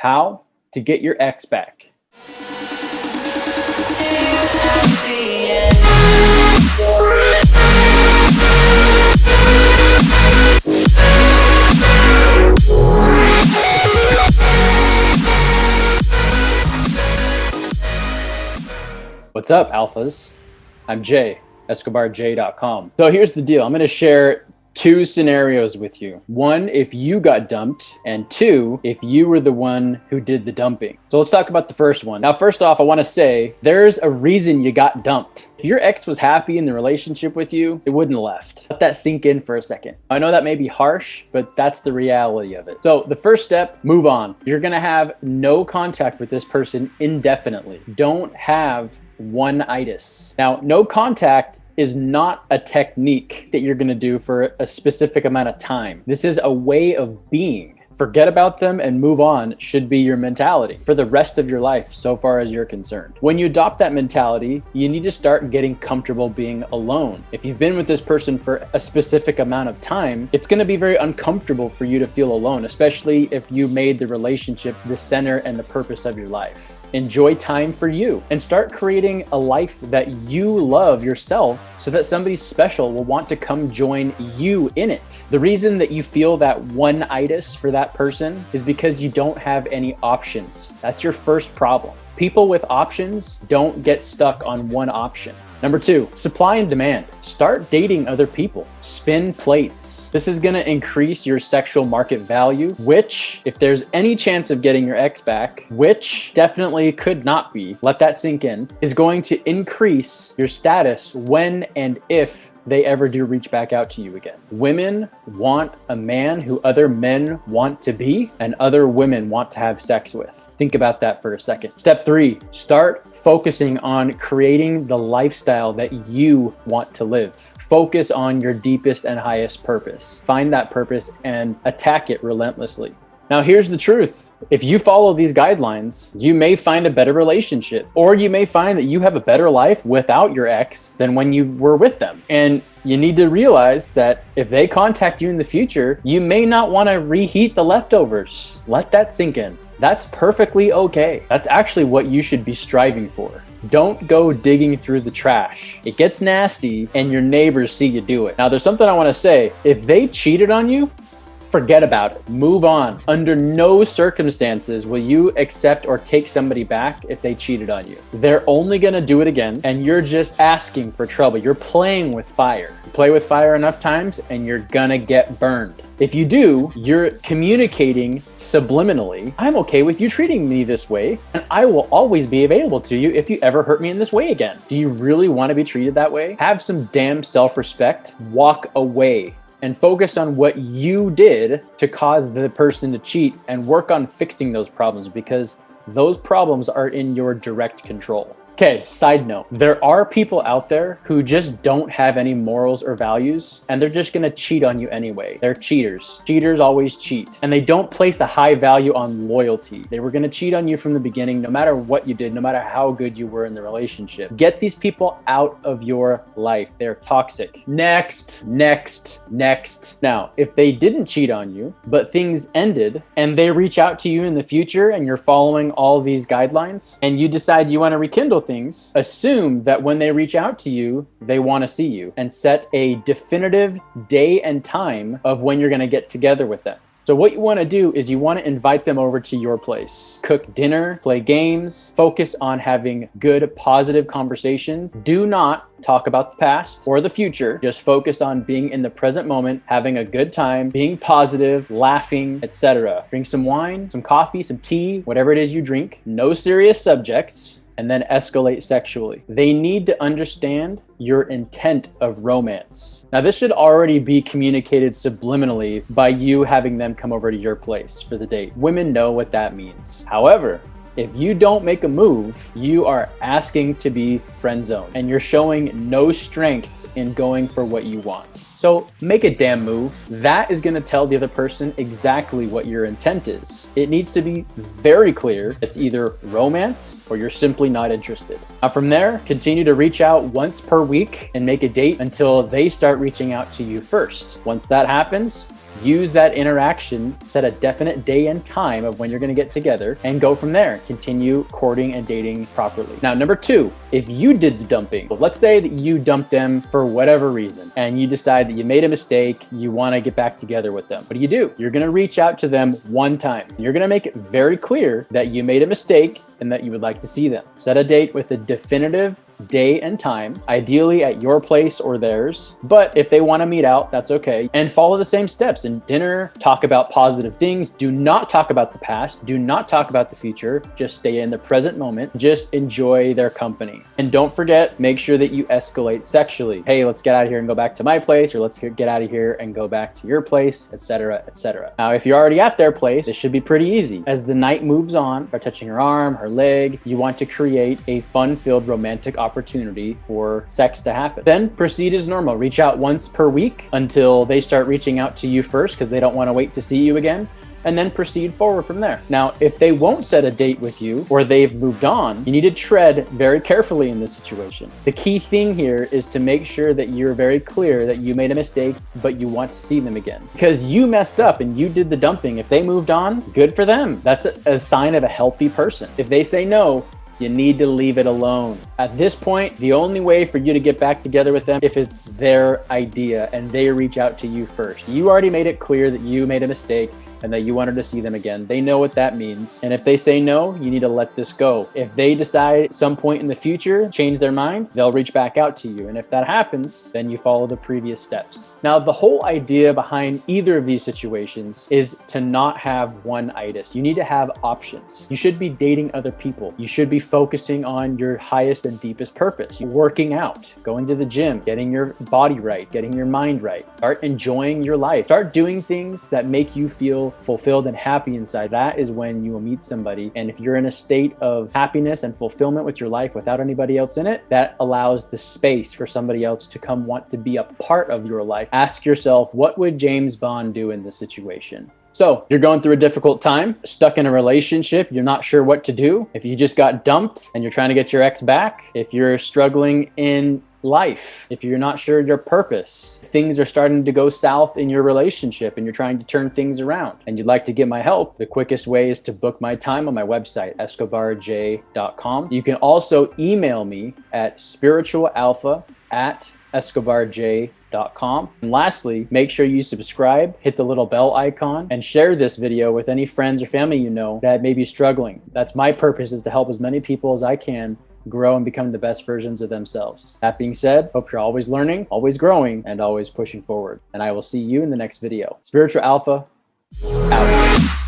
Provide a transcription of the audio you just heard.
How to get your ex back. What's up, alphas? I'm Jay, EscobarJ.com. So here's the deal. I'm going to share two scenarios with you. One, if you got dumped, and two, if you were the one who did the dumping. So let's talk about the first one. Now, first off, I want to say there's a reason you got dumped. If your ex was happy in the relationship with you, it wouldn't have left. Let that sink in for a second. I know that may be harsh, but that's the reality of it. So the first step, move on. You're going to have no contact with this person indefinitely. Don't have one-itis. Now, no contact is not a technique that you're going to do for a specific amount of time. This is a way of being. Forget about them and move on should be your mentality for the rest of your life, so far as you're concerned. When you adopt that mentality, you need to start getting comfortable being alone. If you've been with this person for a specific amount of time, it's going to be very uncomfortable for you to feel alone, especially if you made the relationship the center and the purpose of your life. Enjoy time for you and start creating a life that you love yourself so that somebody special will want to come join you in it. The reason that you feel that one-itis for that person is because you don't have any options. That's your first problem. People with options don't get stuck on one option. Number two, supply and demand. Start dating other people. Spin plates. This is going to increase your sexual market value, which, if there's any chance of getting your ex back, which definitely could not be, let that sink in, is going to increase your status when and if they ever do reach back out to you again. Women want a man who other men want to be and other women want to have sex with. Think about that for a second. Step three, start focusing on creating the lifestyle that you want to live. Focus on your deepest and highest purpose. Find that purpose and attack it relentlessly. Now, here's the truth. If you follow these guidelines, you may find a better relationship, or you may find that you have a better life without your ex than when you were with them. And you need to realize that if they contact you in the future, you may not want to reheat the leftovers. Let that sink in. That's perfectly okay. That's actually what you should be striving for. Don't go digging through the trash. It gets nasty and your neighbors see you do it. Now, there's something I want to say. If they cheated on you, forget about it. Move on. Under no circumstances will you accept or take somebody back if they cheated on you. They're only going to do it again, and you're just asking for trouble. You're playing with fire. You play with fire enough times, and you're going to get burned. If you do, you're communicating subliminally, I'm okay with you treating me this way, and I will always be available to you if you ever hurt me in this way again. Do you really want to be treated that way? Have some damn self-respect. Walk away and focus on what you did to cause the person to cheat and work on fixing those problems, because those problems are in your direct control. Okay, side note, there are people out there who just don't have any morals or values, and they're just gonna cheat on you anyway. They're cheaters. Cheaters always cheat, and they don't place a high value on loyalty. They were gonna cheat on you from the beginning, no matter what you did, no matter how good you were in the relationship. Get these people out of your life. They're toxic. Next. Now, if they didn't cheat on you, but things ended, and they reach out to you in the future, and you're following all these guidelines, and you decide you wanna rekindle things, assume that when they reach out to you, they want to see you, and set a definitive day and time of when you're going to get together with them. So what you want to do is you want to invite them over to your place, cook dinner, play games, focus on having good, positive conversation. Do not talk about the past or the future. Just focus on being in the present moment, having a good time, being positive, laughing, etc. Drink some wine, some coffee, some tea, whatever it is you drink. No serious subjects. And then escalate sexually. They need to understand your intent of romance. Now, this should already be communicated subliminally by you having them come over to your place for the date. Women know what that means. However, if you don't make a move, you are asking to be friend zoned, and you're showing no strength in going for what you want. So make a damn move. That is going to tell the other person exactly what your intent is. It needs to be very clear. It's either romance or you're simply not interested. Now from there, continue to reach out once per week and make a date until they start reaching out to you first. Once that happens, Use that interaction, set a definite day and time of when you're going to get together, and go from there. Continue courting and dating properly. Now, number two, if you did the dumping, well, let's say that you dumped them for whatever reason, and you decide that you made a mistake, you want to get back together with them. What do? You're going to reach out to them one time. You're going to make it very clear that you made a mistake and that you would like to see them. Set a date with a definitive day and time, ideally at your place or theirs. But if they want to meet out, that's okay. And follow the same steps. In dinner, talk about positive things. Do not talk about the past. Do not talk about the future. Just stay in the present moment. Just enjoy their company. And don't forget, make sure that you escalate sexually. Hey, let's get out of here and go back to my place, or let's get out of here and go back to your place, etc., etc. Now, if you're already at their place, it should be pretty easy. As the night moves on, by touching her arm, her leg, you want to create a fun-filled romantic opportunity for sex to happen. Then proceed as normal. Reach out once per week until they start reaching out to you first because they don't want to wait to see you again, and then proceed forward from there. Now, if they won't set a date with you or they've moved on, you need to tread very carefully in this situation. The key thing here is to make sure that you're very clear that you made a mistake, but you want to see them again. Because you messed up and you did the dumping. If they moved on, good for them. That's a sign of a healthy person. If they say no, you need to leave it alone. At this point, the only way for you to get back together with them if it's their idea and they reach out to you first. You already made it clear that you made a mistake and that you wanted to see them again. They know what that means. And if they say no, you need to let this go. If they decide at some point in the future, change their mind, they'll reach back out to you. And if that happens, then you follow the previous steps. Now, the whole idea behind either of these situations is to not have one itis. You need to have options. You should be dating other people. You should be focusing on your highest and deepest purpose. Working out, going to the gym, getting your body right, getting your mind right. Start enjoying your life. Start doing things that make you feel fulfilled and happy inside. That is when you will meet somebody. And if you're in a state of happiness and fulfillment with your life without anybody else in it, that allows the space for somebody else to come want to be a part of your life. Ask yourself, what would James Bond do in this situation? So you're going through a difficult time, stuck in a relationship, you're not sure what to do. If you just got dumped and you're trying to get your ex back, if you're struggling in life, if you're not sure your purpose, if things are starting to go south in your relationship and you're trying to turn things around and you'd like to get my help, the quickest way is to book my time on my website, escobarj.com. You can also email me at spiritualalpha@escobarj.com. And lastly, make sure you subscribe, hit the little bell icon, and share this video with any friends or family you know that may be struggling. That's my purpose, is to help as many people as I can grow and become the best versions of themselves. That being said, hope you're always learning, always growing, and always pushing forward. And I will see you in the next video. Spiritual Alpha, out.